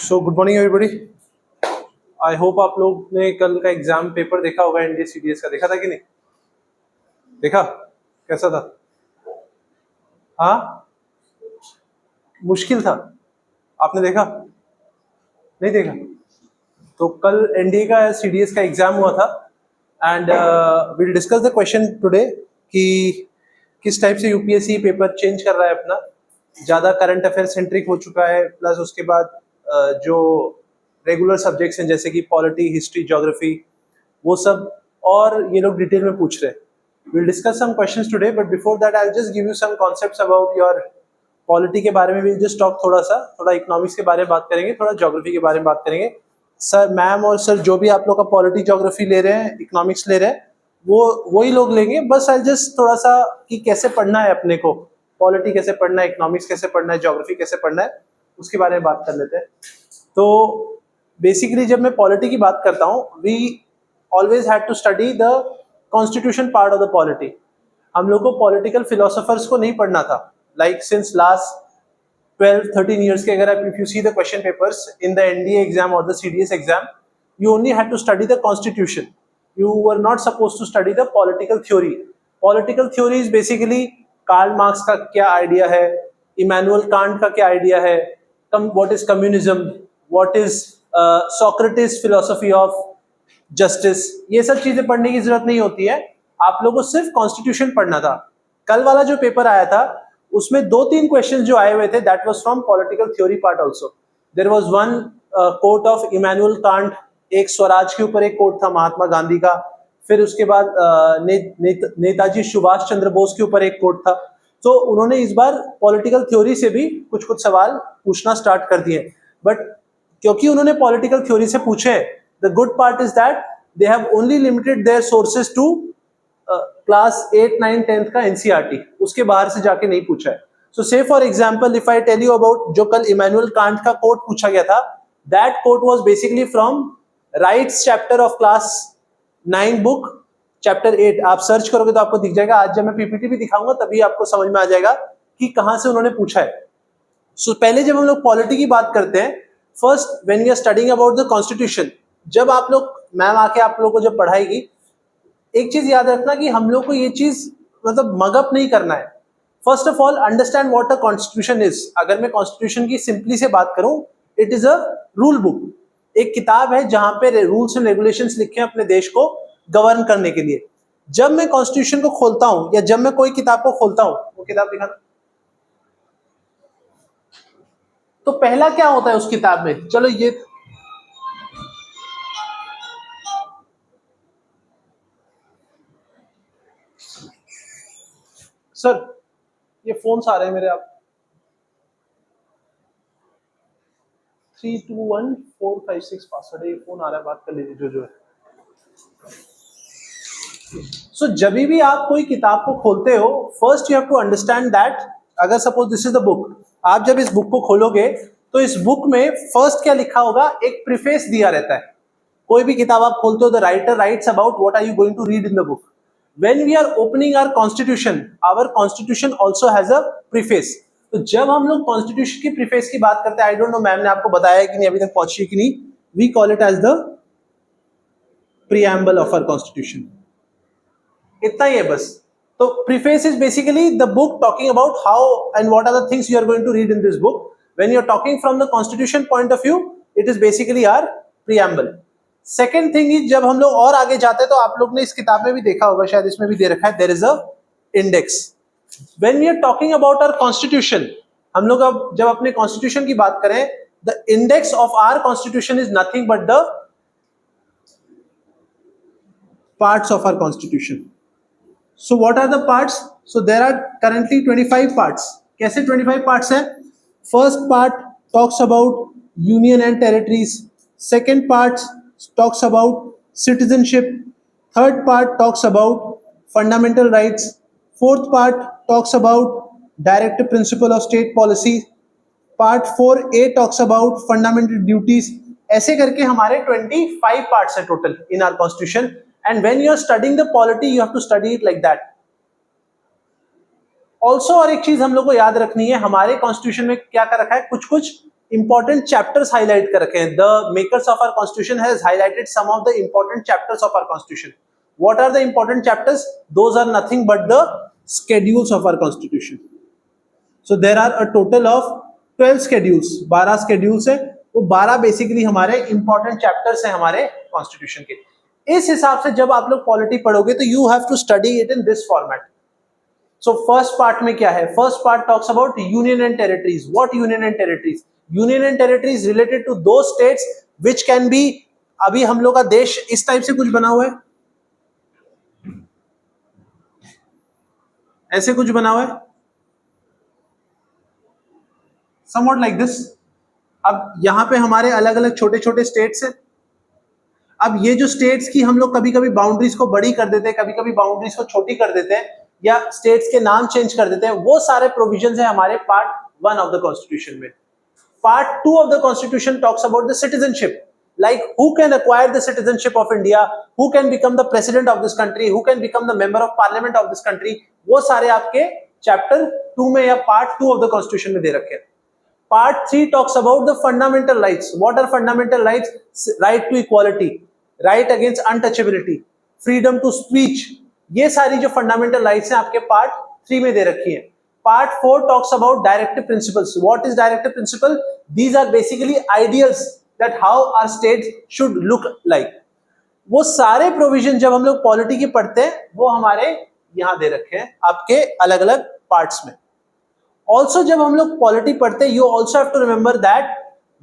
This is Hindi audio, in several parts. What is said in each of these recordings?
So good morning everybody. I hope आप लोग ने कल का एग्जाम पेपर देखा होगा, एनडीए सीडीएस का। देखा था कि नहीं? देखा? कैसा था? हाँ, मुश्किल था। आपने देखा? नहीं देखा? तो कल एनडीए का सीडीएस का एग्जाम हुआ था and will discuss the question today कि किस टाइप से यूपीएससी पेपर चेंज कर रहा है अपना। ज़्यादा करंट अफेयर सेंट्रिक हो चुका है, प्लस उसके बाद जो रेगुलर सब्जेक्ट्स हैं जैसे कि पॉलिटी, हिस्ट्री, ज्योग्राफी, वो सब और ये लोग डिटेल में पूछ रहे हैं। Will discuss some questions today, but before that I will just give you some concepts about your polity के बारे में। विल जस्ट टॉक थोड़ा इकोनॉमिक्स के बारे में बात करेंगे, थोड़ा ज्योग्राफी के बारे में बात करेंगे। सर, मैम और सर जो भी आप लोग का पॉलिटी, ज्योग्राफी ले रहे हैं, इकोनॉमिक्स ले रहे हैं, वो वही लोग लेंगे। बस आई जस्ट थोड़ा सा कि कैसे पढ़ना है अपने को, पॉलिटी कैसे पढ़ना है, इकोनॉमिक्स कैसे पढ़ना है, ज्योग्राफी कैसे पढ़ना है, उसके बारे में बात कर लेते हैं। तो बेसिकली जब मैं पॉलिटी की बात करता हूँ, we always had to study the constitution part of the polity. हम लोग को पॉलिटिकल फिलोसोफर्स को नहीं पढ़ना था। लाइक सिंस लास्ट 12-13 years के अगर आप if you see the question papers in the NDA exam or the CDS exam, you only had to study the constitution. You were not supposed to study the political theory. Political theory is basically Karl Marx का क्या आइडिया है, इमैनुअल कांट का क्या आइडिया है, what is communism, what is Socrates philosophy of justice। ये सब चीजें पढ़ने की जरूरत नहीं होती है, आप लोगों को सिर्फ कॉन्स्टिट्यूशन पढ़ना था। कल वाला जो पेपर आया था उसमें 2-3 क्वेश्चंस जो आए हुए थे, that was from political theory part also. There was one quote of Immanuel Kant, एक स्वराज के ऊपर एक कोट था महात्मा गांधी का, फिर उसके बाद नेताजी सुभाष चंद्र बोस के ऊपर एक कोट था। तो उन्होंने इस बार पॉलिटिकल थ्योरी से भी कुछ कुछ सवाल पूछना स्टार्ट कर दिए। बट क्योंकि उन्होंने पॉलिटिकल थ्योरी से पूछे, the good part is that they have only limited their sources to class 8, 9, 10 का एनसीईआरटी, उसके बाहर से जाके नहीं पूछा है। So say for example if I tell you about जो कल इमैनुअल कांट का कोट पूछा गया था, that quote was basically from rights chapter of class 9 book chapter 8। आप सर्च करोगे तो आपको दिख जाएगा। आज जब मैं पीपीटी भी दिखाऊंगा तभी आपको समझ में आ जाएगा कि कहां से उन्होंने पूछा है। सो पहले जब हम लोग पॉलिटी की बात करते हैं, first when we are studying about the constitution, जब आप लोग, मैम आके आप लोगों को जब पढ़ाएगी, एक चीज याद रखना कि हम लोग को ये चीज मतलब मगअप नहीं करना है। First of all understand what a constitution is. अगर मैं कॉन्स्टिट्यूशन की सिंपली से बात करूं, it is a rule book. एक किताब है जहां पे रूल्स एंड रेगुलेशंस लिखे हैं अपने देश को गवर्न करने के लिए। जब मैं कॉन्स्टिट्यूशन को खोलता हूं या जब मैं कोई किताब को खोलता हूं, वो किताब दिखाना, तो पहला क्या होता है उस किताब में? चलो ये सर, ये फोन आ रहे हैं मेरे, आप 321456 पासवर्ड है, ये फोन आ रहा है, बात कर लीजिए जो है। सो जब भी आप कोई किताब को खोलते हो, first you have to understand that, अगर suppose this is the book, आप जब इस बुक को खोलोगे तो इस बुक में फर्स्ट क्या लिखा होगा? एक प्रीफेस दिया रहता है। कोई भी किताब आप खोलते हो, the writer writes about what are you going to read in the book. When we are opening our constitution also has a preface. तो जब हम लोग कॉन्स्टिट्यूशन की प्रीफेस की बात करते हैं, आई डोंट नो मैम ने आपको बताया कि नहीं, अभी तक पहुंची कि नहीं, we call it as the preamble of our constitution. इतना ही है बस। तो preface is basically the book talking about how and what are the things you are going to read in this book. When you are talking from the constitution point of view, it is basically our preamble. Second thing is, जब हम लोग और आगे जाते हैं तो आप लोग ने इस किताब में भी देखा होगा, शायद इसमें भी दे रखा है, there is a index. When we are talking about our constitution, हम लोग अब जब अपने कॉन्स्टिट्यूशन की बात करें, the index of our constitution is nothing but the parts of our constitution. So what are the parts? So there are currently 25 parts. कैसे 25 parts हैं? First part talks about union and territories. Second part talks about citizenship. Third part talks about fundamental rights. Fourth part talks about directive principle of state policy. Part 4A talks about fundamental duties. ऐसे करके हमारे 25 parts हैं total in our constitution. And when you are studying the polity, you have to study it like that. Also, और एक चीज हम लोग को याद रखनी है, हमारे कॉन्स्टिट्यूशन में क्या कर रखा है, कुछ कुछ इंपॉर्टेंट चैप्टर्स हाईलाइट कर रखे हैं. The makers of our constitution has highlighted some of the important chapters of our constitution. What are the important chapters? Those are nothing but the schedules of our constitution. So there are a total of 12 schedules. 12 schedules है, वो 12 बेसिकली हमारे इंपॉर्टेंट चैप्टर्स हैं हमारे कॉन्स्टिट्यूशन के. इस हिसाब से जब आप लोग पॉलिटी पढ़ोगे तो you have to study it in this format. So first part में क्या है? First part talks about union and territories. What union and territories? Union and territories related to those states which can be. अभी हम लोग का देश इस टाइप से कुछ बना हुआ है, ऐसे कुछ बना हुआ है, somewhat like this. अब यहां पे हमारे अलग अलग छोटे छोटे स्टेट्स हैं. अब ये जो स्टेट्स की हम लोग कभी कभी बाउंड्रीज को बड़ी कर देते हैं, कभी कभी बाउंड्रीज को छोटी कर देते हैं, या स्टेट्स के नाम चेंज कर देते हैं. वो सारे प्रोविजंस है हमारे पार्ट 1 ऑफ द कॉन्स्टिट्यूशन में. Part 2 of the constitution talks about the citizenship. Like who can acquire the citizenship of India, who can become the president of this country, who can become the member of parliament of this country. वो सारे आपके चैप्टर 2 में या पार्ट 2 ऑफ द कॉन्स्टिट्यूशन में दे रखे हैं. Part 3 talks about the fundamental rights. What are fundamental rights? Right to equality, right against untouchability, freedom to speech. ये सारी जो फंडामेंटल राइट्स हैं आपके पार्ट 3 में दे रखी है. Part 4 talks about directive principles. What is directive principle? These are basically ideals that how our states should look like. वो सारे प्रोविजन जब हम लोग पॉलिटी की पढ़ते हैं वो हमारे यहां दे रखे हैं आपके अलग अलग पार्ट्स में. ऑल्सो जब हम लोग पॉलिटी पढ़ते हैं, you also have to remember that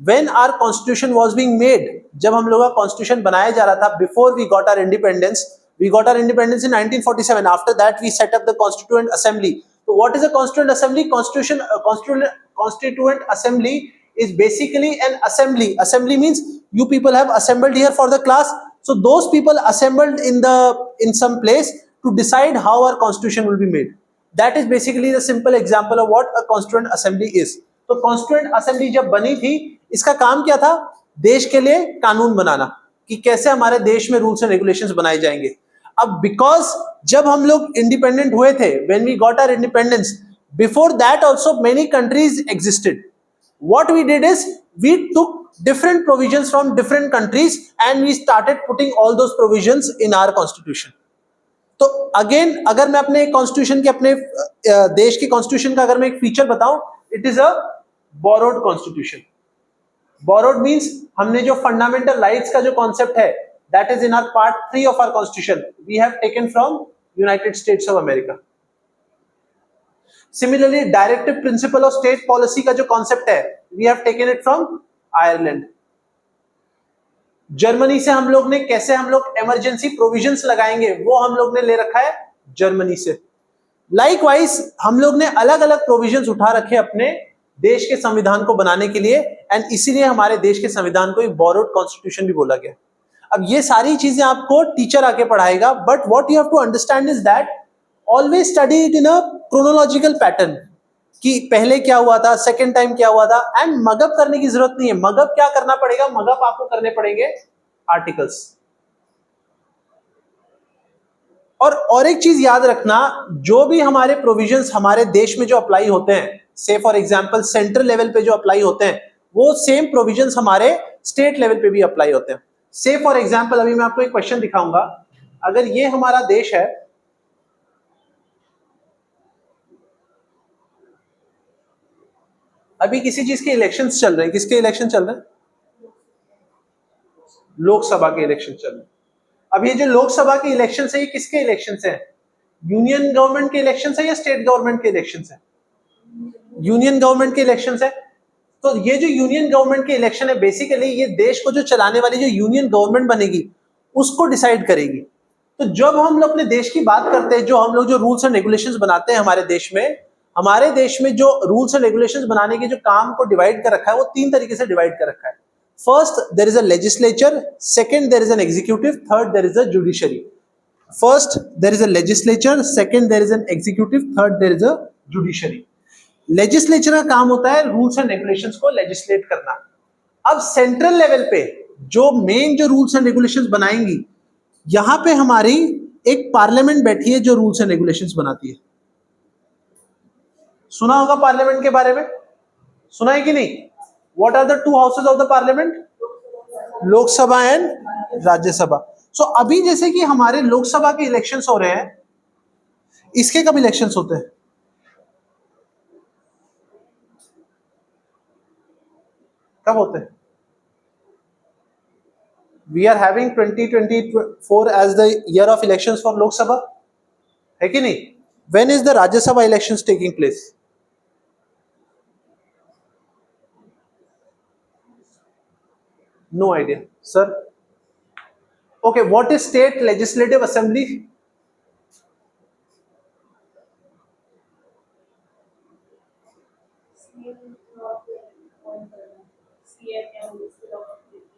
when our constitution was being made, जब हम लोग का कॉन्स्टिट्यूशन बनाया जा रहा था, before we got our independence, we got our independence in 1947. After that we set up the constituent assembly. तो what is a constituent assembly? Constituent assembly is basically an assembly. Assembly means you people have assembled here for the class. So those people assembled in some place to decide how our constitution will be made. That is basically the simple example of what a constituent assembly is. तो constituent assembly जब बनी थी, इसका काम क्या था? देश के लिए कानून बनाना, कि कैसे हमारे देश में रूल्स एंड रेगुलेशंस बनाए जाएंगे. अब बिकॉज जब हम लोग इंडिपेंडेंट हुए थे, when we got our independence, before that also many countries existed. What we did is we took different provisions from different countries and we started putting all those provisions in our constitution. तो अगेन अगर मैं अपने कॉन्स्टिट्यूशन के, अपने देश के कॉन्स्टिट्यूशन का अगर मैं एक फीचर बताऊं, it is a borrowed constitution. Borrowed means हमने जो फंडामेंटल राइट्स का जो कॉन्सेप्ट है, that is in our part 3 of our constitution, we have taken from United States of America. Similarly, directive principle of state policy का जो कॉन्सेप्ट है, we have taken it from Ireland. Germany से हम लोग ने कैसे हम लोग इमरजेंसी प्रोविजंस लगाएंगे, वो हम लोग ने ले रखा है जर्मनी से. लाइकवाइज हम लोग ने अलग अलग प्रोविजंस उठा रखे अपने देश के संविधान को बनाने के लिए, एंड इसीलिए हमारे देश के संविधान को एक बोरोड कॉन्स्टिट्यूशन भी बोला गया. अब ये सारी चीजें आपको टीचर आके पढ़ाएगा, but what you have to understand is that always study it in a chronological pattern, कि पहले क्या हुआ था, सेकेंड टाइम क्या हुआ था. एंड मगअप करने की जरूरत नहीं है. मगअप क्या करना पड़ेगा? मगअप आपको करने पड़ेंगे आर्टिकल्स. और एक चीज याद रखना, जो भी हमारे प्रोविजंस हमारे देश में जो अप्लाई होते हैं, से फॉर एग्जांपल सेंट्रल लेवल पे जो अप्लाई होते हैं, वो सेम प्रोविजंस हमारे स्टेट लेवल पे भी अप्लाई होते हैं. से फॉर एग्जांपल अभी मैं आपको एक क्वेश्चन दिखाऊंगा. अगर ये हमारा देश है, अभी किसी चीज के इलेक्शंस चल रहे हैं. किसके इलेक्शन चल रहे हैं? लोकसभा के इलेक्शन चल रहे हैं. अब ये जो लोकसभा के इलेक्शन है, ये किसके इलेक्शन है? यूनियन गवर्नमेंट के इलेक्शन है या स्टेट गवर्नमेंट के इलेक्शन है? यूनियन गवर्नमेंट के इलेक्शन है. तो ये जो यूनियन गवर्नमेंट के इलेक्शन है, बेसिकली ये देश को जो चलाने वाली जो यूनियन गवर्नमेंट बनेगी, उसको डिसाइड करेगी. तो जब हम लोग अपने देश की बात करते हैं, जो हम लोग जो रूल्स एंड रेगुलेशंस बनाते हैं हमारे देश में जो रूल्स एंड रेगुलेशंस बनाने के जो काम को डिवाइड कर रखा है, वो 3 तरीके से डिवाइड कर रखा है. First, there is a legislature. Second, there is an executive. Third, there is a judiciary. First, there is a legislature. Second, there is an executive. Third, there is a judiciary. Legislature का काम होता है रूल्स एंड रेगुलेशंस को लेजिस्लेट करना. अब सेंट्रल लेवल पे जो मेन जो रूल्स एंड रेगुलेशंस बनाएंगी, यहां पे हमारी एक पार्लियामेंट बैठी है जो रूल्स एंड रेगुलेशंस बनाती है. सुना होगा पार्लियामेंट के बारे में, सुना है कि नहीं? What are the two houses of the parliament? Lok Sabha and Rajya Sabha. So अभी जैसे कि हमारे लोकसभा के इलेक्शंस हो रहे हैं, इसके कब इलेक्शंस होते हैं? कब होते हैं? We are having 2024 as the year of elections for Lok Sabha, है कि नहीं? When is the Rajya Sabha elections taking place? No idea, sir. Okay, what is State Legislative Assembly?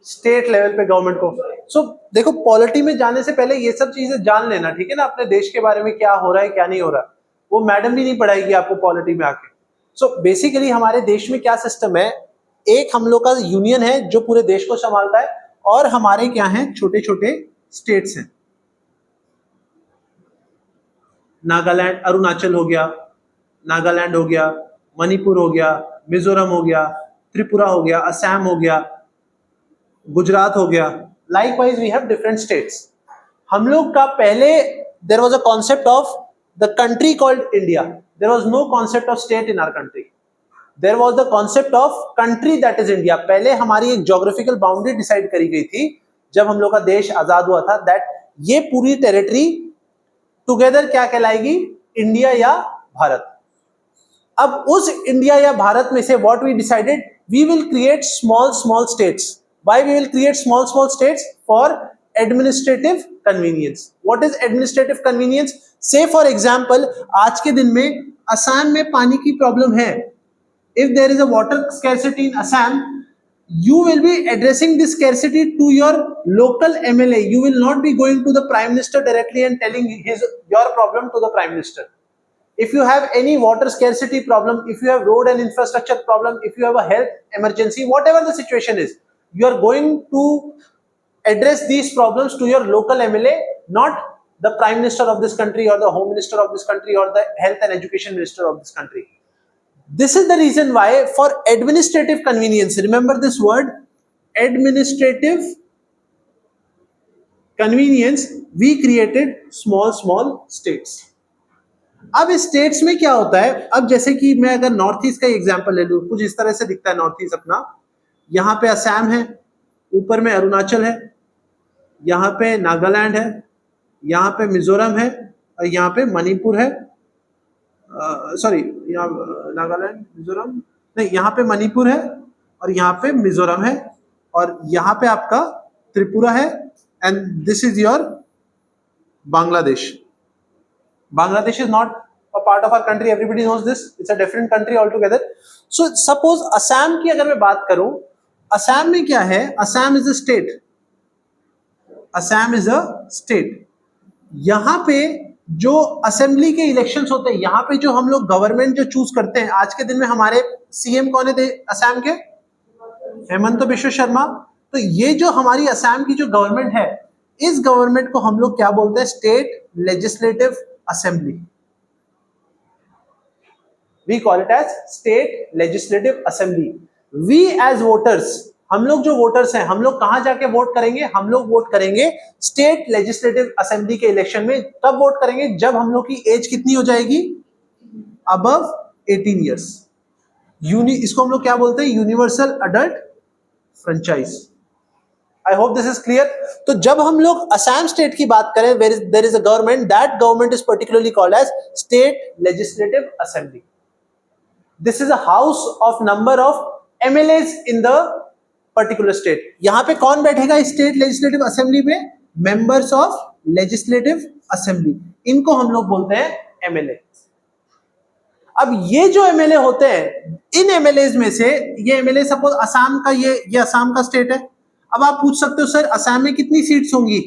State level पे गवर्नमेंट को. सो देखो, पॉलिटी में जाने से पहले ये सब चीजें जान लेना, ठीक है ना, अपने देश के बारे में क्या हो रहा है क्या नहीं हो रहा. वो मैडम भी नहीं पढ़ाएगी आपको पॉलिटी में आके. सो बेसिकली हमारे देश में क्या सिस्टम है, एक हम लोग का यूनियन है जो पूरे देश को संभालता है, और हमारे क्या है, छोटे छोटे स्टेट्स हैं. नागालैंड, अरुणाचल हो गया, नागालैंड हो गया, मणिपुर हो गया, मिजोरम हो गया, त्रिपुरा हो गया, असम हो गया, गुजरात हो गया. Likewise we have different states. हम लोग का पहले there was a concept of the country called India. There was no concept of state in our country. There was the concept of country that is India. पहले हमारी एक ज्योग्राफिकल बाउंड्री डिसाइड करी गई थी जब हम लोग का देश आजाद हुआ था, दैट ये पूरी टेरिटरी टुगेदर क्या कहलाएगी, इंडिया या भारत. अब उस इंडिया या भारत में से what we decided, we will create small small states. Why we will create small small states? For administrative convenience. What is administrative convenience? Say for example, आज के दिन में असम में पानी की प्रॉब्लम है. If there is a water scarcity in Assam, you will be addressing this scarcity to your local MLA. You will not be going to the Prime Minister directly and telling your problem to the Prime Minister. If you have any water scarcity problem, if you have road and infrastructure problem, if you have a health emergency, whatever the situation is, you are going to address these problems to your local MLA, not the Prime Minister of this country or the Home Minister of this country or the Health and Education Minister of this country. This is the reason why, for administrative convenience, remember this word, administrative convenience, we created small small states. अब इस स्टेट्स में क्या होता है, अब जैसे कि मैं अगर नॉर्थ ईस्ट का एग्जांपल ले लूं, कुछ इस तरह से दिखता है नॉर्थ ईस्ट अपना. यहाँ पे असम है, ऊपर में अरुणाचल है, यहाँ पे नागालैंड है, यहाँ पे मिजोरम है, और यहाँ पे मणिपुर है. सॉरी, यहाँ नागालैंड मिजोरम नहीं, यहाँ पे मणिपुर है और यहाँ पे मिजोरम है, और यहाँ पे आपका त्रिपुरा है, and this is your Bangladesh. Bangladesh is not a part of our country. Everybody knows this. It's a different country altogether. So suppose Assam की अगर मैं बात करूं, असम में क्या है, Assam is a state. Assam is a state. यहाँ पे जो असेंबली के इलेक्शंस होते हैं, यहाँ पे जो हम लोग गवर्नमेंट जो चूज करते हैं, आज के दिन में हमारे सीएम कौन है असम के? हेमंत बिश्व शर्मा. तो ये जो हमारी असम की जो गवर्नमेंट है, इस गवर्नमेंट को हम लोग क्या बोलते हैं? State legislative assembly. We call it as state legislative assembly. We as voters, हम लोग जो वोटर्स हैं, हम लोग कहां जाके वोट करेंगे? हम लोग वोट करेंगे स्टेट लेजिस्लेटिव असेंबली के इलेक्शन में. कब वोट करेंगे? जब हम लोग की एज कितनी हो जाएगी? Above 18 years. इसको हम लोग क्या बोलते हैं? Universal adult franchise. I hope this is clear. तो जब हम लोग असम स्टेट की बात करें, there is a government, that government is particularly called as state legislative assembly. This is a house of number of MLAs in the particular state. यहाँ पे कौन बैठेगा स्टेट लेजिस्लेटिव असेंबली में? Members of legislative assembly. इनको हम लोग बोलते हैं MLA. अब ये जो MLA होते हैं, इन MLAs में से ये MLA सपोज असम का, ये असम का स्टेट है. अब आप पूछ सकते हो सर असम में कितनी सीट्स होंगी?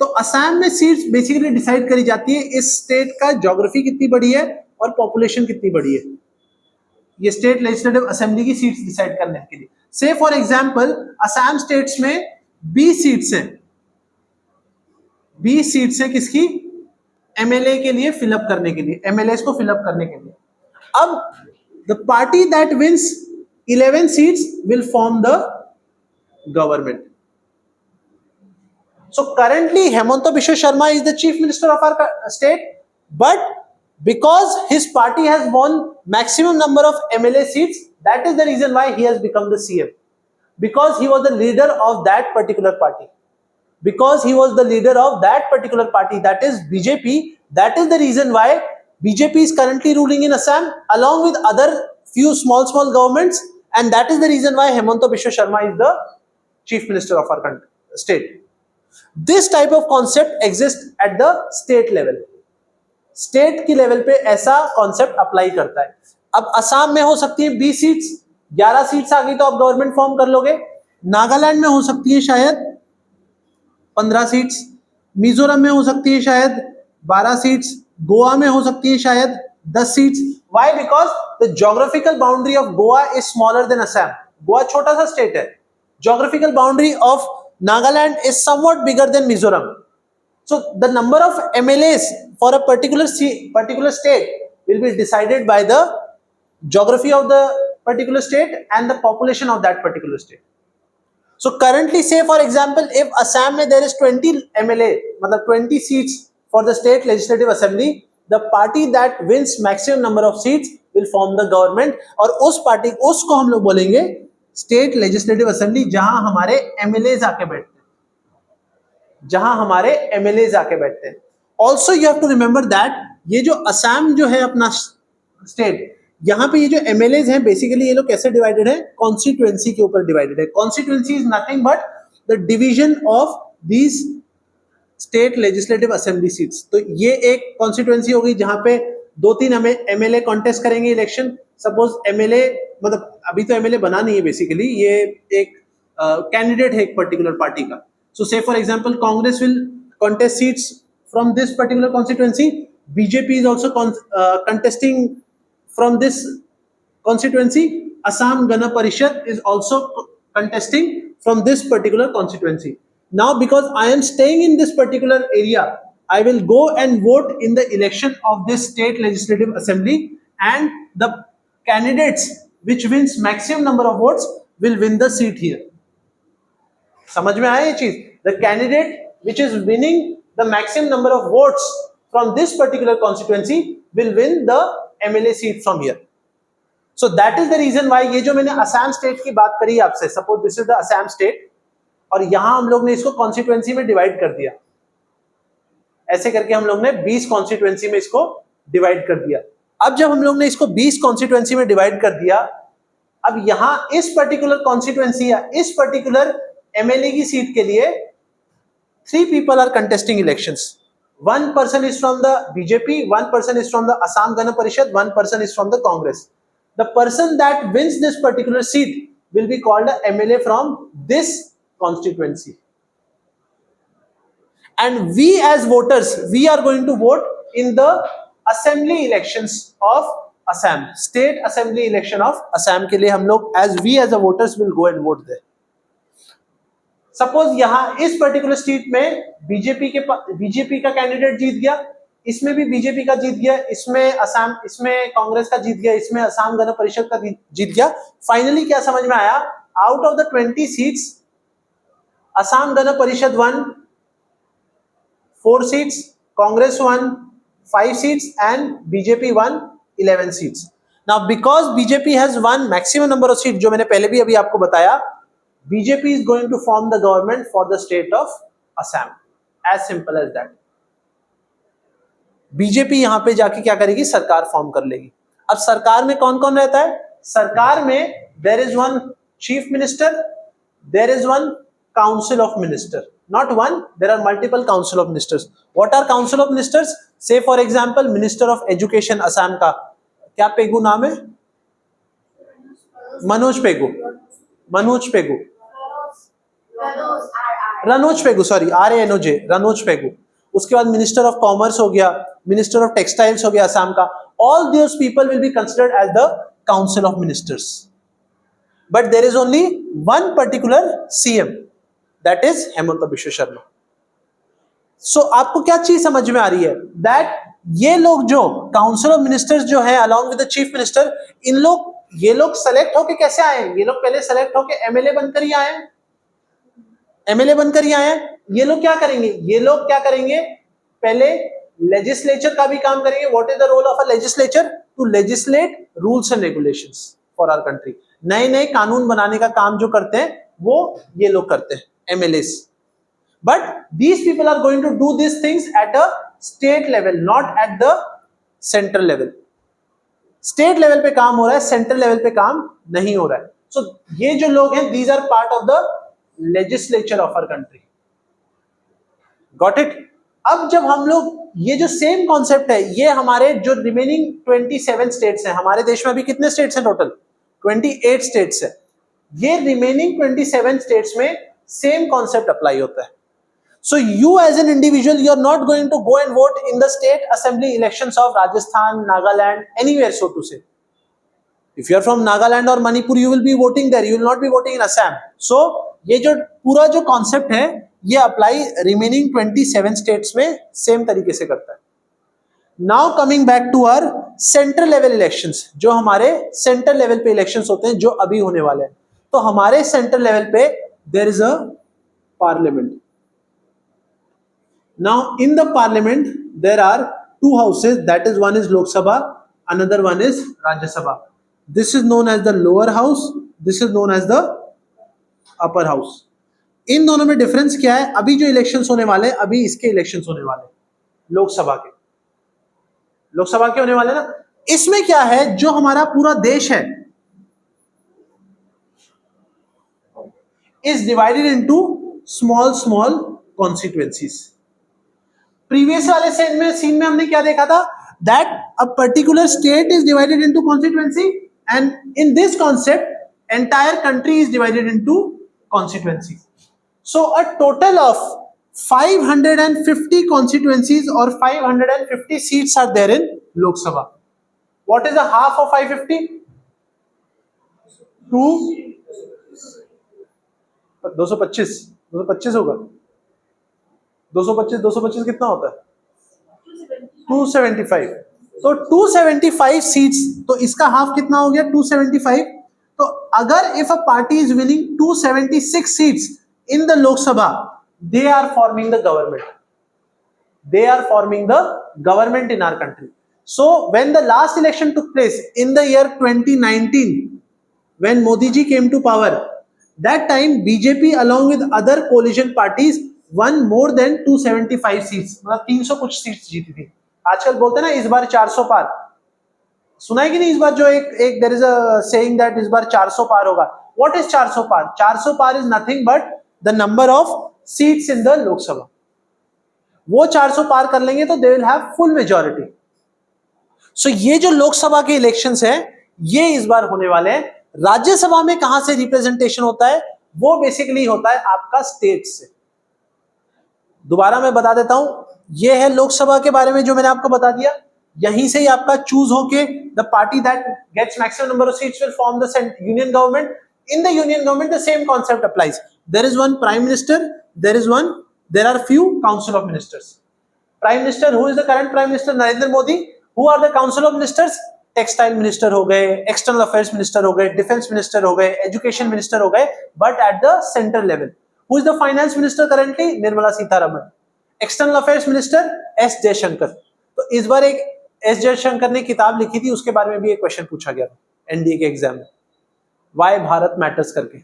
तो असम में सीट्स बेसिकली डिसाइड करी जाती है इस स्टेट का ज्योग्राफी कितनी बड़ी है और पॉपुलेशन कितनी बड़ी है. ये स्टेट लेजिस्लेटिव असेंबली की सीट्स डिसाइड करने के लिए. से फॉर एग्जांपल असम स्टेट्स में 20 सीट्स हैं. 20 सीट्स हैं किसकी? एमएलए के लिए, फिलअप करने के लिए, एमएलए को फिलअप करने के लिए. अब the party that wins 11 seats will form the government. So currently Hemanta Biswa Sharma is the chief minister of our state, but because his party has won maximum number of MLA seats, that is the reason why he has become the CM, because he was the leader of that particular party. Because he was the leader of that particular party, that is BJP, that is the reason why BJP is currently ruling in Assam along with other few small governments, and that is the reason why Hemanta Biswa Sharma is the chief minister of our country, state. This type of concept exists at the state level. State की लेवल पे ऐसा कॉन्सेप्ट अप्लाई करता है. अब असम में हो सकती है 20 सीट्स, 11 सीट्स आ गई तो आप गवर्नमेंट फॉर्म कर लोगे. नागालैंड में हो सकती है शायद 15 सीट्स, मिजोरम में हो सकती है शायद 12 सीट्स, गोवा में हो सकती है शायद 10 seats. Why? Because the geographical boundary of Goa is smaller than Assam. Goa छोटा सा स्टेट है. Geographical boundary of Nagaland is somewhat bigger than Mizoram. So the number of MLAs for a particular state will be decided by the geography of the particular state and the population of that particular state. So currently, say for example, if Assam में there is 20 MLA, मतलब 20 seats for the state legislative assembly, the party that wins maximum number of seats will form the government. और उस पार्टी, उसको हम लोग बोलेंगे स्टेट लेजिस्लेटिव असेंबली, जहां हमारे एमएलए आके बैठते हैं, जहां हमारे एमएलए आके बैठते हैं. Also you have to remember that ये जो असम जो है अपना स्टेट, यहाँ पे ये जो एमएलए हैं बेसिकली ये लोग कैसे डिवाइडेड है? कॉन्स्टिट्यूएंसी के ऊपर डिवाइडेड है. Constituency is nothing but the division of these state legislative assembly seats. तो ये एक कॉन्स्टिट्यूएंसी होगी जहां पे 2-3 एमएलए कॉन्टेस्ट करेंगे इलेक्शन. सपोज एमएलए, मतलब अभी तो एमएलए बना नहीं है बेसिकली, ये एक कैंडिडेट है एक पर्टिकुलर पार्टी का. सो say for example Congress will contest seats from this particular constituency, BJP is also contesting from this constituency, Assam Gana Parishad is also contesting from this particular constituency. Now because I am staying in this particular area, I will go and vote in the election of this state legislative assembly, and the candidates which wins maximum number of votes will win the seat here. समझ में आया ये चीज? The candidate which is winning the maximum number of votes from this particular constituency will win the MLA seat from here. So that is the reason why ये जो मैंने असम स्टेट की बात करी आपसे, suppose this is the Assam state, और यहां हम लोग ने इसको कॉन्स्टिट्यूएंसी में डिवाइड कर दिया. ऐसे करके हम लोग ने 20 कॉन्स्टिट्यूएंसी में इसको डिवाइड कर दिया. अब जब हम लोग ने इसको 20 कॉन्स्टिट्यूएंसी में डिवाइड कर दिया, अब यहां इस पर्टिकुलर कॉन्स्टिट्यूएंसी या इस पर्टिकुलर एमएलए की सीट के लिए 3 people are contesting elections. 1 person is from the BJP, 1 person is from the Assam Gana Parishad, 1 person is from the Congress. The person that wins this particular seat will be called a MLA from this constituency. And we as voters, we are going to vote in the assembly elections of Assam, state assembly election of Assam के लिए हम लोग as a voters will go and vote there. Suppose यहां इस पर्टिकुलर स्टेट में बीजेपी का कैंडिडेट जीत गया, इसमें भी बीजेपी का जीत गया, इसमें असम, इसमें कांग्रेस का जीत गया, इसमें असम गण परिषद का जीत गया. फाइनली क्या समझ में आया? Out of the 20 seats Assam Gana Parishad one 4 seats, Congress one 5 seats and BJP one 11 seats. Now because BJP has one maximum number of seat, जो मैंने पहले भी अभी आपको बताया, BJP is going to form the government for the state of Assam. As simple as that. BJP यहां पे जाके क्या करेगी? सरकार फॉर्म कर लेगी. अब सरकार में कौन कौन रहता है? सरकार में there is one chief minister, there is one council of minister. Not one, there are multiple council of ministers. What are council of ministers? Say for example, Minister of Education Assam का क्या पेगू नाम है? मनोज पेगू. Ranoj Pegu, sorry, RANOJ, Ranoj Pegu. उसके बाद मिनिस्टर ऑफ कॉमर्स हो गया, मिनिस्टर ऑफ टेक्सटाइल्स हो गया असम का. All those people will be considered as the council of ministers. But there is only one particular CM, that is Himanta Biswa Sarma. So आपको क्या चीज समझ में आ रही है? दैट ये लोग जो काउंसिल ऑफ मिनिस्टर्स जो है along with the chief minister, इन लोग ये लोग सेलेक्ट होके कैसे आए? ये लोग पहले सेलेक्ट होके एमएलए बनकर ही आए, एमएलए बनकर ही आए। ये लोग क्या करेंगे? ये लोग क्या करेंगे? पहले लेजिस्लेचर का भी काम करेंगे। What is the role of a legislature? To legislate rules and regulations for our country. नए नए कानून बनाने का काम जो करते हैं वो ये लोग करते हैं, MLAs. But these people are going to do this things at a state level, not at the central level. State level पे काम हो रहा है, सेंट्रल लेवल पे काम नहीं हो रहा है। सो ये जो लोग हैं, these are part of the legislature of our country. Got it? अब जब हम लोग ये जो सेम कॉन्सेप्ट है, ये हमारे जो रिमेनिंग 27 स्टेट्स हैं, हमारे देश में अभी कितने स्टेट्स हैं टोटल? 28 स्टेट्स है। ये रिमेनिंग 27 स्टेट्स में सेम कॉन्सेप्ट अप्लाई होता है। So you as an individual, you are not going to go and vote in the state assembly elections of Rajasthan, Nagaland, anywhere so to say. If you are from Nagaland or Manipur, you will be voting there. You will not be voting in Assam. So ये जो पूरा जो concept है, ये अप्लाई रिमेनिंग 27 स्टेट्स में सेम तरीके से करता है। Now coming back to our central level elections, जो हमारे सेंट्रल लेवल पे इलेक्शंस होते हैं, जो अभी होने वाले हैं। तो हमारे सेंट्रल लेवल पे there is a parliament. Now in the parliament there are two houses, that is one is Lok Sabha, another one is Rajya Sabha. This is known as the lower house, this is known as the upper house. इन दोनों में डिफरेंस क्या है? अभी जो इलेक्शंस होने वाले, अभी इसके इलेक्शंस होने वाले लोकसभा के, लोकसभा के होने वाले ना। इसमें क्या है, जो हमारा पूरा देश है is divided into small constituencies. Previous वाले सीन में हमने क्या देखा था? That a particular state is divided into constituency, and in this concept entire country is divided into constituency. So a total of 550 constituencies और 550 seats are there in Lok Sabha. What is the half of 550? 225 होगा। 225 कितना होता है? 275। तो 275 सीट्स, तो इसका हाफ कितना हो गया? 275। तो अगर if a party is winning 276 seats in the Lok Sabha, they are forming the government, they are forming the government in our country. So when the last election took place in the year 2019, when Modi ji came to power, that time BJP along with other coalition parties won more than 275 seats, मतलब 300 कुछ सीट्स जीती थी। आजकल बोलते हैं ना इस बार 400 पार, सुना है कि नहीं? इस बार जो एक there is a saying that इस बार 400 पार होगा। What is 400 par? 400 par is nothing but the number of seats in the Lok Sabha. वो 400 पार कर लेंगे तो they will have full majority. So ये जो लोकसभा के इलेक्शंस हैं, ये इस बार होने वाले हैं। राज्यसभा में कहां से रिप्रेजेंटेशन होता है? वो बेसिकली होता है आपका स्टेट से। दोबारा मैं बता देता हूं, ये है लोकसभा के बारे में जो मैंने आपको बता दिया। यहीं से ही आपका चूज होके the party that gets maximum number of seats will form the union government. In the union government the same concept applies. There is one prime minister, there are few council of ministers. Prime Minister, who is the current Prime Minister? Narendra Modi. Who are the council of ministers? Textile Minister हो गए, External Affairs Minister हो गए, Defense Minister हो गए, Education Minister हो गए, but at the central level. Who is the Finance Minister currently? Nirmala Sitharaman. External Affairs Minister S Jaishankar. तो इस बार एक S Jaishankar ने किताब लिखी थी, उसके बारे में भी एक क्वेश्चन पूछा गया था एनडीए के एग्जाम में, Why भारत मैटर्स करके।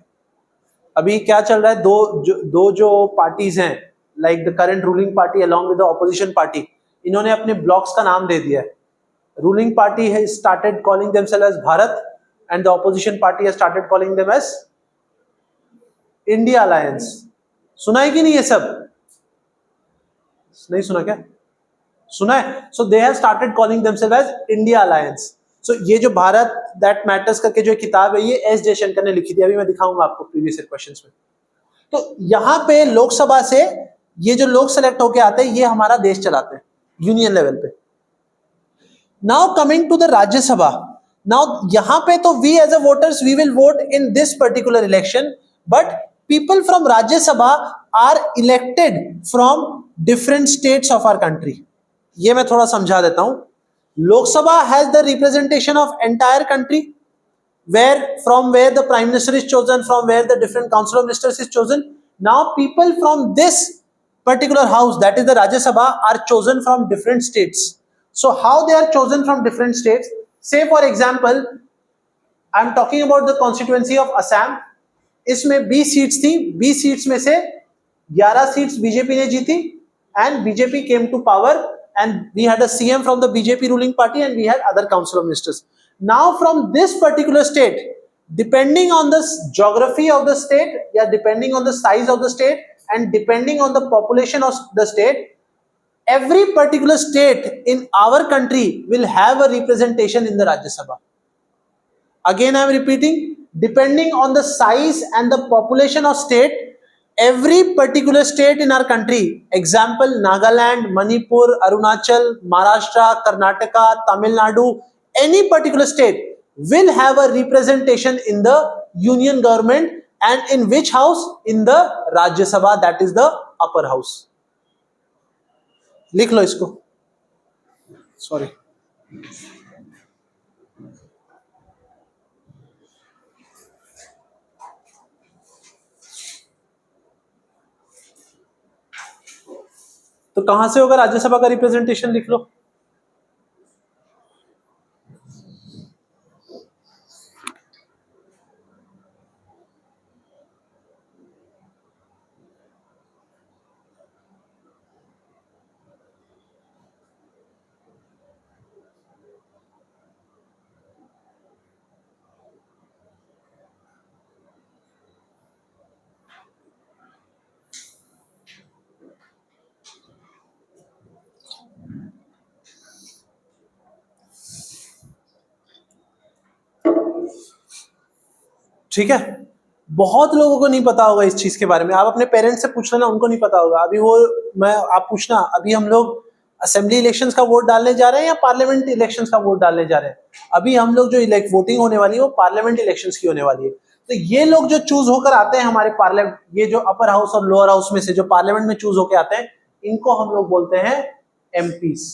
अभी क्या चल रहा है? दो जो पार्टीज हैं, like the current ruling party along with the opposition party, इन्होंने अपने ब्लॉक्स का नाम दे दिया है। Ruling party has started calling themselves as Bharat and the opposition party has started calling them as India alliance. सुना है कि नहीं? ये सब नहीं सुना क्या? सुना है? So they have started calling themselves as India alliance. So ये जो भारत दैट मैटर्स करके जो किताब है, ये एस जयशंकर ने लिखी थी। अभी मैं दिखाऊंगा आपको प्रीवियस क्वेश्चंस में। तो यहां पे लोकसभा से ये जो लोग सेलेक्ट होके आते हैं, ये हमारा देश चलाते हैं यूनियन लेवल पे। Now coming to the Rajya Sabha, now यहां पे तो we as a voters we will vote in this particular election, but people from Rajya Sabha are elected from different states of our country. ये मैं थोड़ा समझा देता हूं। Lok Sabha has the representation of entire country, where the prime minister is chosen, from where the different council of ministers is chosen. Now people from this particular house, that is the Rajya Sabha, are chosen from different states. So how they are chosen from different states? Say for example, I am talking about the constituency of Assam. इसमें 20 सीट्स थी, 20 सीट्स में से 11 सीट्स बीजेपी ने जीती, and BJP came to power, and we had a CM from the BJP ruling party, and we had other council of ministers. Now from this particular state, depending on the geography of the state, yeah, depending on the size of the state, and depending on the population of the state, every particular state in our country will have a representation in the Rajya Sabha. Again, I am repeating, depending on the size and the population of state, every particular state in our country, example Nagaland, Manipur, Arunachal, Maharashtra, Karnataka, Tamil Nadu, any particular state will have a representation in the union government, and in which house? In the Rajya Sabha, that is the upper house. लिख लो इसको, सॉरी. तो कहां से होगा राज्यसभा का रिप्रेजेंटेशन, लिख लो. ठीक है, बहुत लोगों को नहीं पता होगा इस चीज के बारे में. आप अपने पेरेंट्स से पूछ लेना, उनको नहीं पता होगा. अभी वो आप पूछना, अभी हम लोग असेंबली इलेक्शंस का वोट डालने जा रहे हैं या पार्लियामेंट इलेक्शंस का वोट डालने जा रहे हैं? अभी हम लोग जो वोटिंग होने वाली है वो पार्लियामेंट इलेक्शंस की होने वाली है. तो ये लोग जो चूज होकर आते हैं हमारे पार्लियामेंट, ये जो अपर हाउस और लोअर हाउस में से जो पार्लियामेंट में चूज होकर आते हैं, इनको हम लोग बोलते हैं MPs.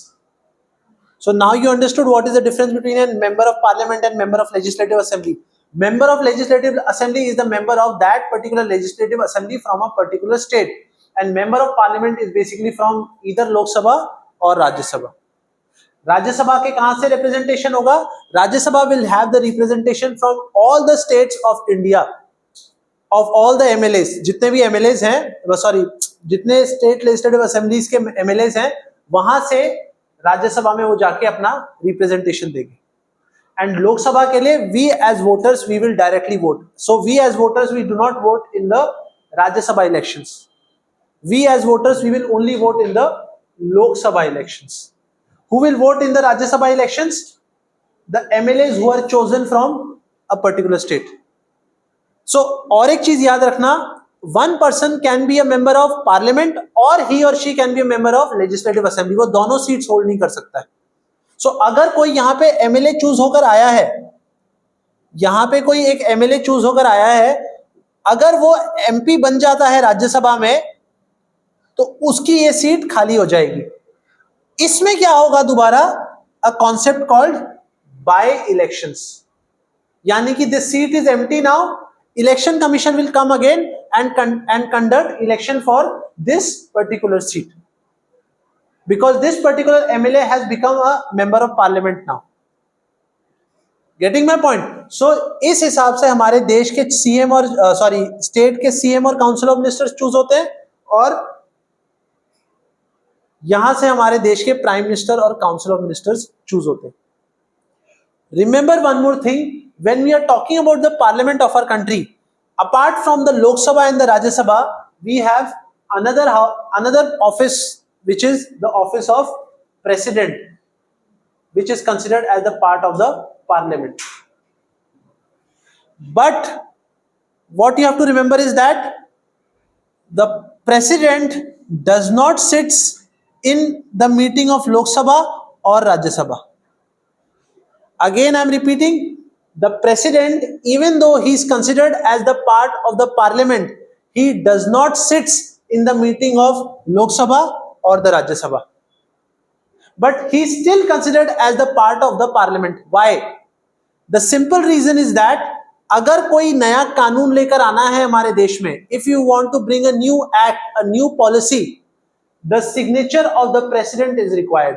So now you understood what is the difference between a member of parliament and member of legislative assembly. Member of legislative assembly is the member of that particular legislative assembly from a particular state, and member of parliament is basically from either Lok Sabha or Rajya Sabha. Rajya Sabha के कहां से representation होगा? Rajya Sabha will have the representation from all the states of India, of all the MLAs. जितने भी MLAs हैं, सॉरी, जितने state legislative assemblies के MLAs हैं, वहां से राज्यसभा में वो जाके अपना रिप्रेजेंटेशन देंगे. एंड लोकसभा के लिए we as voters we will directly vote. So we as voters we do not vote in the Rajya Sabha elections. We as voters we will only vote in the Lok Sabha elections. Who will vote in the Rajya Sabha elections? The MLAs who are chosen from a particular state. So और एक चीज याद रखना, one person can be a member of parliament or he or she can be a member of legislative assembly. वो दोनों सीट्स होल्ड नहीं कर सकता है. सो अगर कोई यहाँ पे एमएलए चूज होकर आया है, यहाँ पे कोई एक एमएलए चूज होकर आया है, अगर वो एमपी बन जाता है राज्यसभा में, तो उसकी ये सीट खाली हो जाएगी. इसमें क्या होगा दोबारा? A concept called by elections. यानी कि this seat is empty now, election commission will come again and conduct election for this particular seat, because this particular MLA has become a member of parliament now. Getting my point? So इस हिसाब से हमारे देश के सीएम और स्टेट के सीएम और काउंसिल ऑफ मिनिस्टर्स चूज होते हैं, और यहां से हमारे देश के प्राइम मिनिस्टर और काउंसिल ऑफ मिनिस्टर्स चूज होते हैं. Remember one more thing, when we are talking about the parliament of our country, apart from the Lok Sabha and the Rajya Sabha, we have another office, which is the office of president, which is considered as the part of the parliament. But what you have to remember is that the president does not sit in the meeting of Lok Sabha or Rajya Sabha. Again, I am repeating, the president, even though he is considered as the part of the parliament, he does not sit in the meeting of Lok Sabha or the Rajya Sabha. But he is still considered as the part of the parliament. Why? The simple reason is that अगर कोई नया कानून लेकर आना है हमारे देश में, if you want to bring a new act, a new policy, the signature of the president is required.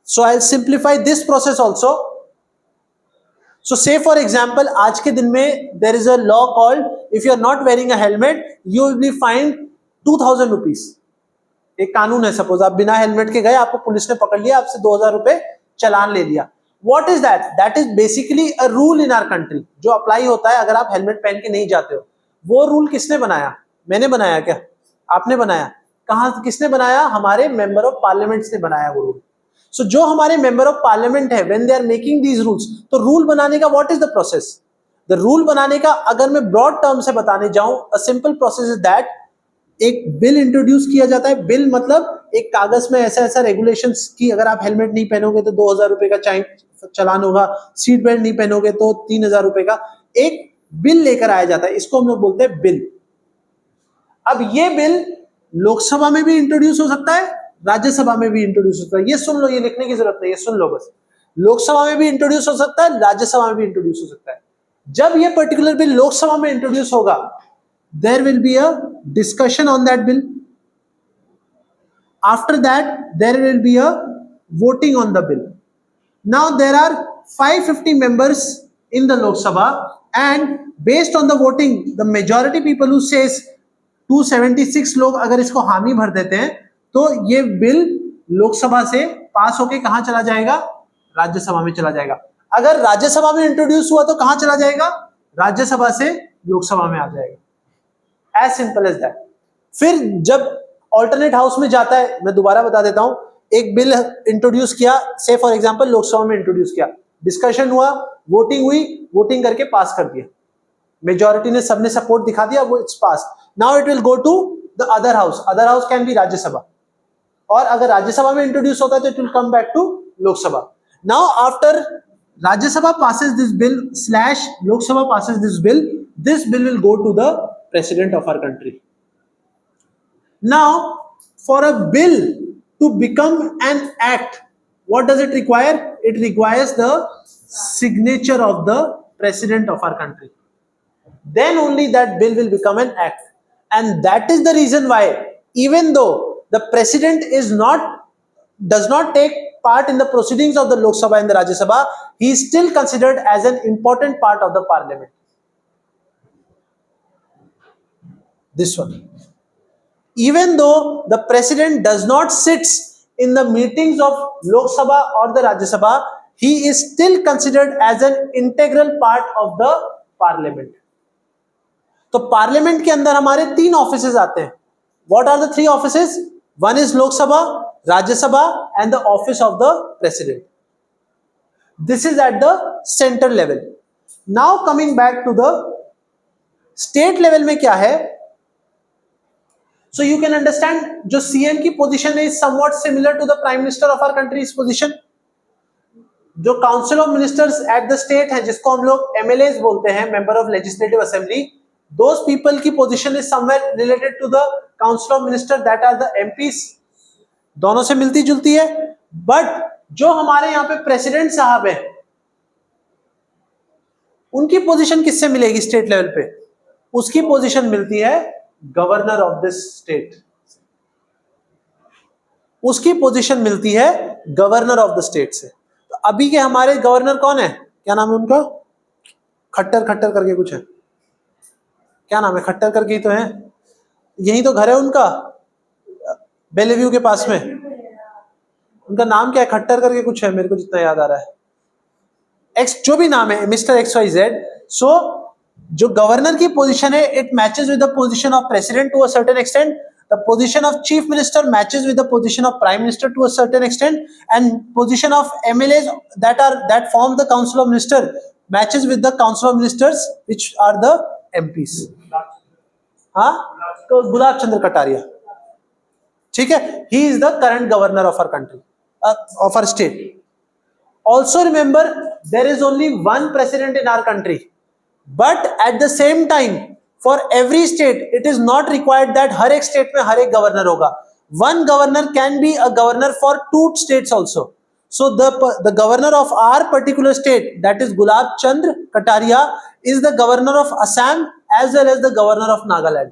So I will simplify this process also. So say for example, आज के दिन में there is a law called if you are not wearing a helmet you will be fined 2000 rupees. एक कानून है, सपोज आप बिना हेलमेट के गए, आपको पुलिस ने पकड़ लिया, आपसे 2000 रुपए चलान ले लिया. What is that? That is basically a rule in our country जो अप्लाई होता है अगर आप हेलमेट पहन के नहीं जाते हो. वो रूल किसने बनाया? मैंने बनाया क्या? आपने बनाया? कहां, किसने बनाया? हमारे मेंबर ऑफ पार्लियामेंट्स ने बनाया वो रूल. So, जो हमारे मेंबर ऑफ पार्लियामेंट है, when they are making these rules, तो रूल बनाने का what is the process? The rule बनाने का अगर मैं ब्रॉड टर्म से बताने जाऊं, a simple process is that एक बिल इंट्रोड्यूस किया जाता है. बिल मतलब एक कागज में ऐसा ऐसा रेगुलेशंस की अगर आप हेलमेट नहीं पहनोगे तो 2000 रुपए का चालान होगा, सीट बेल्ट नहीं पहनोगे तो 3000 रुपए का, एक बिल लेकर आया जाता है. इसको हम लोग बोलते हैं बिल. अब ये बिल लोकसभा में भी इंट्रोड्यूस हो सकता है, राज्यसभा में भी इंट्रोड्यूस हो सकता है. ये सुन लो, ये लिखने की जरूरत नहीं है, सुन लो बस. लोकसभा में भी इंट्रोड्यूस हो सकता है, राज्यसभा में भी इंट्रोड्यूस हो सकता है. जब ये पर्टिकुलर बिल लोकसभा में इंट्रोड्यूस होगा, there will be a discussion on that bill. After that there will be a voting on the bill. Now there are 550 members in the Lok Sabha and based on the voting the majority people who says 276 लोग अगर इसको हामी भर देते हैं तो ये बिल लोकसभा से पास होके कहां चला जाएगा? राज्यसभा में चला जाएगा. अगर राज्यसभा में इंट्रोड्यूस हुआ तो कहां चला जाएगा? राज्यसभा से लोकसभा में आ जाएगा. As simple as that. फिर जब ऑल्टरनेट हाउस में जाता है, मैं दोबारा बता देता हूं, एक बिल इंट्रोड्यूस किया, से फॉर एग्जांपल लोकसभा में इंट्रोड्यूस किया, डिस्कशन हुआ, वोटिंग हुई, वोटिंग करके पास कर दिया, मेजॉरिटी ने, सबने सपोर्ट दिखा दिया, वो it's pass. Now it will go to the other house. Other house can be Rajya Sabha, और अगर राज्यसभा में इंट्रोड्यूस होता है तो it will come back to Lok Sabha. Now after Rajya Sabha passes this bill slash Lok Sabha passes this bill will go to the president of our country. Now for a bill to become an act, what does it require? It requires the signature of the president of our country. Then only that bill will become an act. And that is the reason why even though the president does not take part in the proceedings of the Lok Sabha and the Rajya Sabha, he is still considered as an important part of the parliament. This one. Even though the president does not sit in the meetings of Lok Sabha or the Rajya Sabha, he is still considered as an integral part of the parliament. तो पार्लियामेंट के अंदर हमारे 3 ऑफिसेज आते हैं. What are the 3 offices? One is Lok Sabha, Rajya Sabha and the office of the president. This is at the center level. Now coming back to the state level में क्या है? So you can understand जो CM की पोजीशन है is somewhat similar to the Prime Minister of our country's position. जो council of ministers at the state है, जिसको हम लोग MLAs बोलते हैं, member of legislative assembly, those people की position is somewhere related to the council of minister that are the MPs. दोनों से मिलती जुलती है. बट जो हमारे यहाँ पे प्रेसिडेंट साहब है, उनकी पोजीशन किससे मिलेगी स्टेट लेवल पे? उसकी पोजीशन मिलती है गवर्नर ऑफ दिस स्टेट. उसकी पोजीशन मिलती है गवर्नर ऑफ द स्टेट से. तो अभी के हमारे गवर्नर कौन है? क्या नाम है उनका? खट्टर करके कुछ है. क्या नाम है? खट्टर करके ही तो है. यही तो घर है उनका, बेलेव्यू के पास में. उनका नाम क्या है? खट्टर करके कुछ है, मेरे को जितना याद आ रहा है. एक्स, जो भी नाम है, मिस्टर XYZ. सो जो गवर्नर की पोजीशन है, it matches with the position of president to a certain extent. The position of chief minister matches with the position of prime minister to a certain extent, and position of MLAs that form the council of minister matches with the council of ministers which are the MPs. हाँ, तो गुलाब चंद्र कटारिया, ठीक है, he is the current governor of our country, of our state. Also remember, there is only one president in our country, but at the same time for every state it is not required that हर एक स्टेट में हर एक गवर्नर होगा. One governor can be a governor for 2 states also. So the governor of our particular state, that is Gulab Chandra Kataria, is the governor of Assam as well as the governor of Nagaland.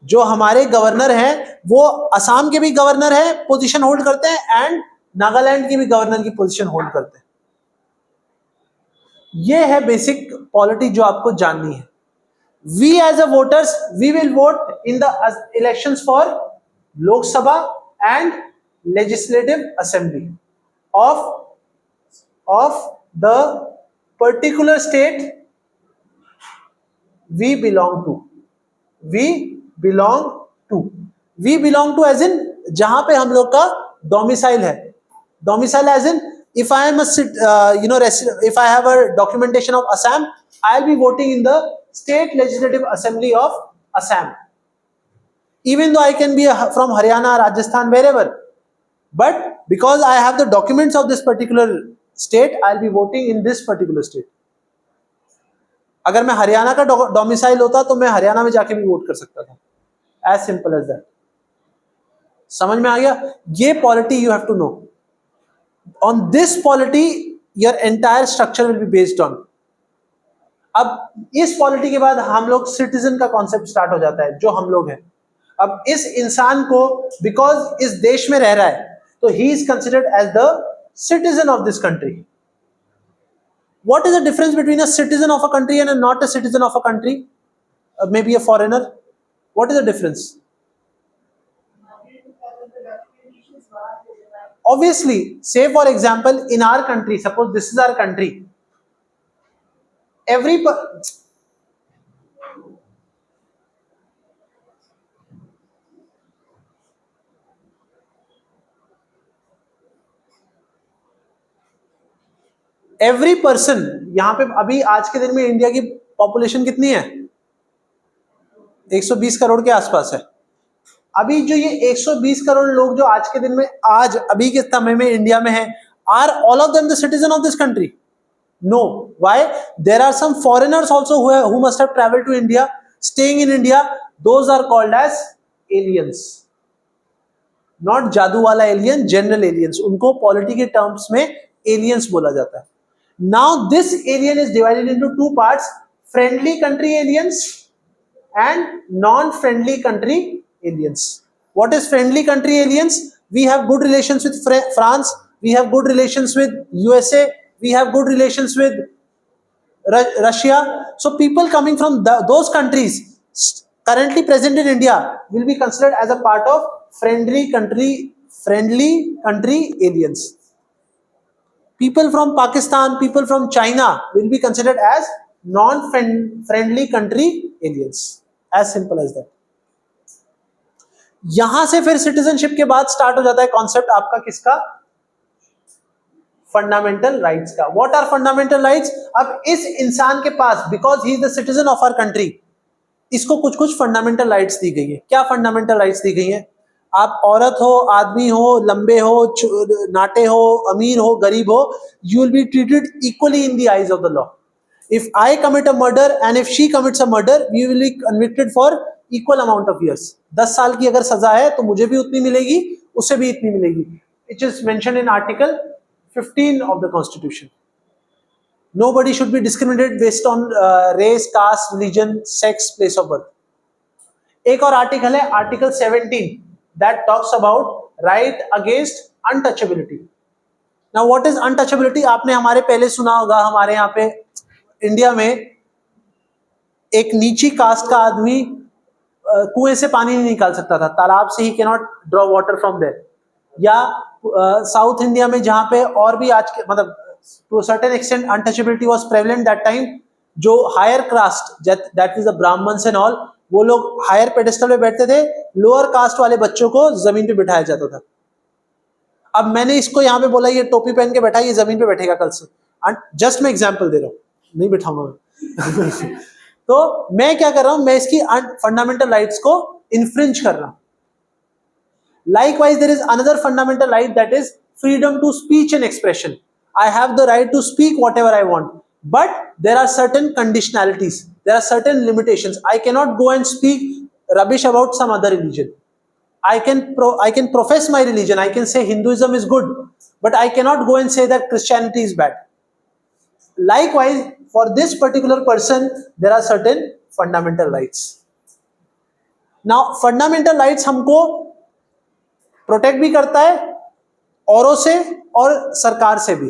जो हमारे गवर्नर हैं वो असम के भी गवर्नर है, पोजीशन होल्ड करते हैं, एंड नागालैंड के भी गवर्नर की पोजीशन होल्ड करते हैं. ये है बेसिक पॉलिटी जो आपको जाननी है. We as a voters, we will vote in the elections for Lok Sabha and Legislative Assembly of the particular state we belong to. We belong to as in जहां पे हम लोग का डोमिसाइल है. Domicile as in if I am if I have a documentation of Assam, I'll be voting in the State Legislative Assembly of Assam, even though I can be from Haryana, Rajasthan, wherever, but because I have the documents of this particular state, I'll be voting in this particular state. अगर मैं हरियाणा का डोमिसाइल होता तो मैं हरियाणा में जाके भी वोट कर सकता था. As simple as that. समझ में आ गया? ये polity you have to know. On this polity, your entire structure will be based on. अब इस पॉलिटी के बाद हम लोग सिटीजन का कॉन्सेप्ट स्टार्ट हो जाता है, जो हम लोग हैं. अब इस इंसान को बिकॉज इस देश में रह रहा है तो he is considered as the citizen of this country. What is the difference between a citizen of a country and a not a citizen of a country? Maybe a foreigner. What is the difference? Obviously, say for example, in our country, suppose this is our country. Every person, यहां पे अभी आज के दिन में इंडिया की पॉपुलेशन कितनी है? 120 करोड़ के आसपास है. अभी जो ये 120 करोड़ लोग जो आज के दिन में, आज अभी के समय में इंडिया में है, are all of them the citizen of this country? No. Why? There are some foreigners also who must have travelled to India, staying in India. Those are called as aliens. Not जादू वाला एलियन, जनरल एलियंस. उनको पॉलिटी के टर्म्स में एलियंस बोला जाता है. Now this alien is divided into two parts: friendly country aliens and non-friendly country aliens. What is friendly country aliens? We have good relations with France, we have good relations with USA, we have good relations with Russia. So people coming from those countries currently present in India will be considered as a part of friendly country aliens. People from Pakistan, people from China will be considered as non-friendly country aliens. As simple as that. यहां से फिर सिटीजनशिप के बाद स्टार्ट हो जाता है कॉन्सेप्ट आपका किसका? फंडामेंटल राइट्स का. What are fundamental rights? अब इस इंसान के पास, because he is the citizen of our country, इसको कुछ कुछ फंडामेंटल राइट्स दी गई है. क्या फंडामेंटल राइट्स दी गई है? आप औरत हो, आदमी हो, लंबे हो, नाटे हो, अमीर हो, गरीब हो, you will be treated equally in the eyes of the law. If I commit a murder and if she commits a murder, we will be convicted for equal amount of years. 10 साल की अगर सजा है तो मुझे भी उतनी मिलेगी, उसे भी इतनी मिलेगी. It is mentioned in Article 15 of the Constitution. Nobody should be discriminated based on race, caste, religion, sex, place of birth. एक और आर्टिकल है, Article 17. That talks about right against untouchability. Now what is untouchability? आपने हमारे पहले सुना होगा, हमारे यहाँ पे इंडिया में एक नीची कास्ट का आदमी कुएं से पानी नहीं निकाल सकता था, तालाब से ही cannot draw water from there. या साउथ इंडिया में जहाँ पे और भी आज के मतलब to a certain extent untouchability was prevalent that time. जो higher caste, that is the Brahmins and all, वो लोग हायर पेडेस्टल पे बैठते थे, लोअर कास्ट वाले बच्चों को जमीन पे बिठाया जाता था. अब मैंने इसको यहाँ पे बोला ये टोपी पहन के बैठा, ये जमीन पे बैठेगा कल से. जस्ट मैं एग्जांपल दे रहा हूँ, नहीं बिठाऊंगा मैं. तो मैं क्या कर रहा हूं, मैं इसकी फंडामेंटल राइट्स को इन्फ्रिंज कर रहा हूं. Likewise, there is another fundamental right, that is freedom to speech and expression. I have the right to speak whatever I want, but there are certain conditionalities, there are certain limitations. I cannot go and speak rubbish about some other religion. I can profess my religion. I can say Hinduism is good, but I cannot go and say that Christianity is bad. Likewise, for this particular person, there are certain fundamental rights. Now, fundamental rights हमको प्रोटेक्ट भी करता है औरों से और सरकार से भी.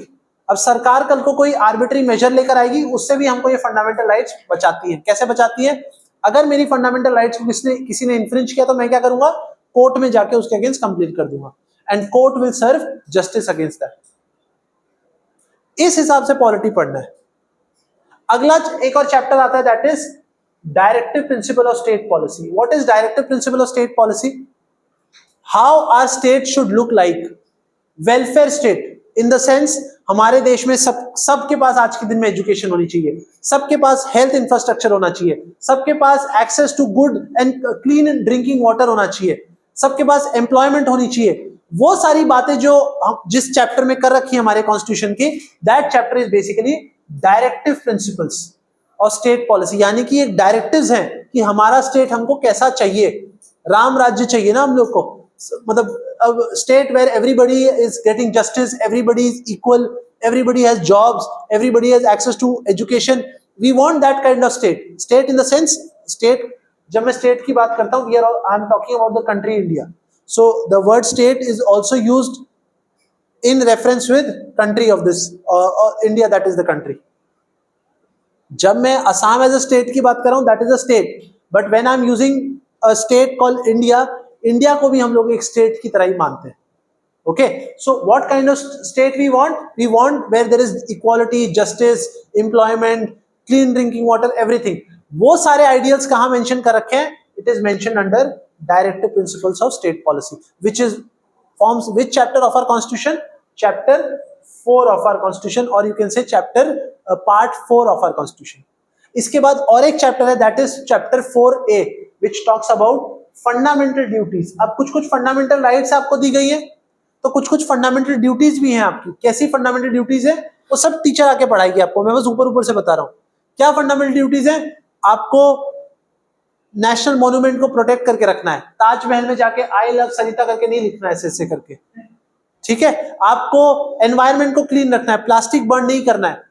अब सरकार कल को कोई आर्बिट्री मेजर लेकर आएगी, उससे भी हमको ये फंडामेंटल राइट्स बचाती है. कैसे बचाती है? अगर मेरी फंडामेंटल राइट्स को किसी ने इन्फ्रिंज किया तो मैं क्या करूंगा? कोर्ट में जाके उसके अगेंस्ट कंप्लेंट कर दूंगा and court will serve justice against that. इस हिसाब से पॉलिटी पढ़ना है. अगला एक और चैप्टर आता है, that is directive principle of state policy. What is directive principle of state policy? How our state should look like. Welfare state in the sense, हमारे देश में सबके पास आज के दिन में एजुकेशन होनी चाहिए, सबके पास हेल्थ इंफ्रास्ट्रक्चर होना चाहिए, सबके पास access to good and clean and drinking water होना चाहिए, सबके पास एम्प्लॉयमेंट होनी चाहिए. वो सारी बातें जो जिस चैप्टर में कर रखी है हमारे कॉन्स्टिट्यूशन की, that chapter is basically directive principles और स्टेट पॉलिसी. यानी कि एक डायरेक्टिव्स हैं कि हमारा स्टेट हमको कैसा चाहिए. राम राज्य चाहिए ना हम लोग को, मतलब अब state where everybody is getting justice, everybody is equal, everybody has jobs, everybody has access to education. We want that kind of state. State in the sense, state, जब मैं state की बात करता हूँ, I am talking about the country India. So the word state is also used in reference with country of this India, that is the country. जब मैं असम as a state की बात कर रहा हूँ, that is a state. But when I am using a state called India, India को भी हम लोग एक state की तरह ही मानते हैं. Okay, so what kind of state we want? We want where there is equality, justice, employment, clean drinking water, everything. वो सारे ideals कहाँ mention कर रखे हैं? It is mentioned under directive principles of state policy, which is forms which chapter of our constitution? Chapter 4 of our constitution, or you can say chapter part 4 of our constitution. इसके बाद और एक chapter है, that is chapter 4A, which talks about fundamental duties. अब कुछ fundamental rights आपको दी गई है, तो कुछ फंडामेंटल ड्यूटीज भी हैं आपकी. कैसी फंडामेंटल ड्यूटीज है? वो सब टीचर आके पढ़ाएगी आपको, मैं बस ऊपर से बता रहा हूं. क्या फंडामेंटल ड्यूटीज है? आपको नेशनल मॉन्यूमेंट को प्रोटेक्ट करके रखना है. ताजमहल में जाके आई लव सरिता करके नहीं लिखना है ऐसे करके, ठीक है? आपको एनवायरमेंट को क्लीन रखना है, प्लास्टिक बर्न नहीं करना है.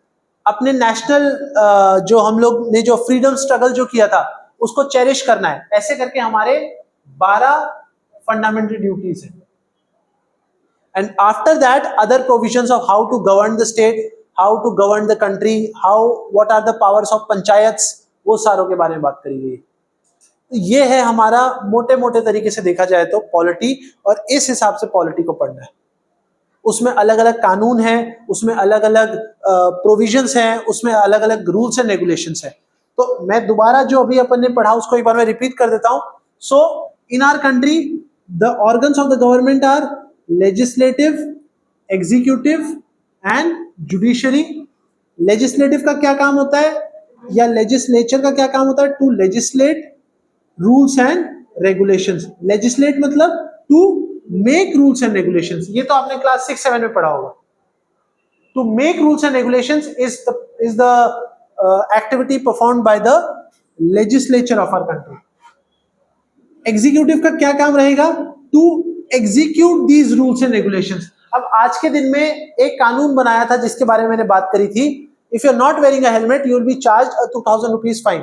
अपने नेशनल जो हम लोग ने जो फ्रीडम स्ट्रगल जो किया था उसको चेरिश करना है. ऐसे करके हमारे 12 फंडामेंटल ड्यूटीज है. And after that, other provisions of how to govern the state, how to govern the country, what are the powers of panchayats, वो सारों के बारे में बात करी गई. तो ये है हमारा मोटे तरीके से देखा जाए तो पॉलिटी, और इस हिसाब से पॉलिटी को पढ़ना है. उसमें अलग अलग कानून हैं, उसमें अलग अलग प्रोविजंस हैं, उसमें अलग अलग रूल्स एंड रेगुलेशंस हैं. तो मैं दोबारा जो अभी अपन ने पढ़ा उसको एक बार मैं रिपीट कर देता हूं. So in our country the organs of the government are legislative, executive and judiciary. Legislative का क्या काम होता है, या लेजिस्लेचर का क्या काम होता है? To legislate rules and regulations. Legislate मतलब to make rules and regulations. ये तो आपने क्लास 6-7 में पढ़ा होगा. To make rules and regulations is the activity performed by the legislature of our country. Executive का क्या काम रहेगा? To execute these rules and regulations. अब आज के दिन में एक कानून बनाया था जिसके बारे में मैंने बात करी थी. If you are not wearing a helmet you will be charged a 2000 rupees fine.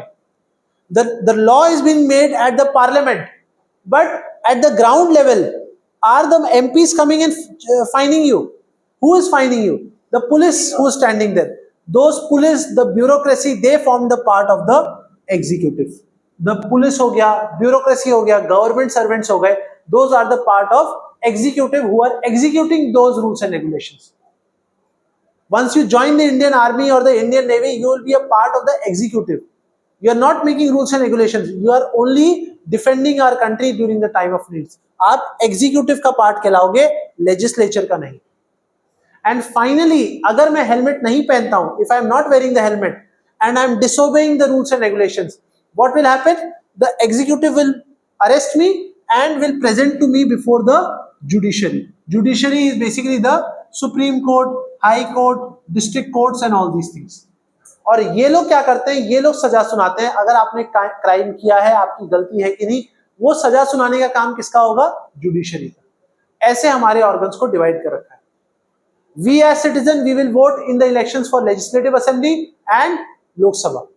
The law is being made at the parliament, but at the ground level are the MPs coming and fining you? Who is fining you? The police who is standing there. Those police, the bureaucracy, they form the part of the executive. The police हो गया, bureaucracy हो गया, government servants हो गए, those are the part of executive who are executing those rules and regulations. Once you join the Indian Army or the Indian Navy, you will be a part of the executive. You are not making rules and regulations. You are only defending our country during the time of needs. आप executive का part कहलाओगे, legislature का नहीं. And finally, अगर मैं helmet नहीं पहनता हूँ, if I am not wearing the helmet and I am disobeying the rules and regulations, what will happen? The executive will arrest me and will present to me before the judiciary. Judiciary is basically the Supreme Court, High Court, District Courts and all these things. और ये लोग क्या करते हैं? ये लोग सजा सुनाते हैं. अगर आपने क्राइम किया है, आपकी गलती है कि नहीं, वो सजा सुनाने का काम किसका होगा? जुडिशरी का। ऐसे हमारे ऑर्गन्स को डिवाइड कर रखा है। We as citizen, we will vote in the elections for legislative assembly and Lok Sabha.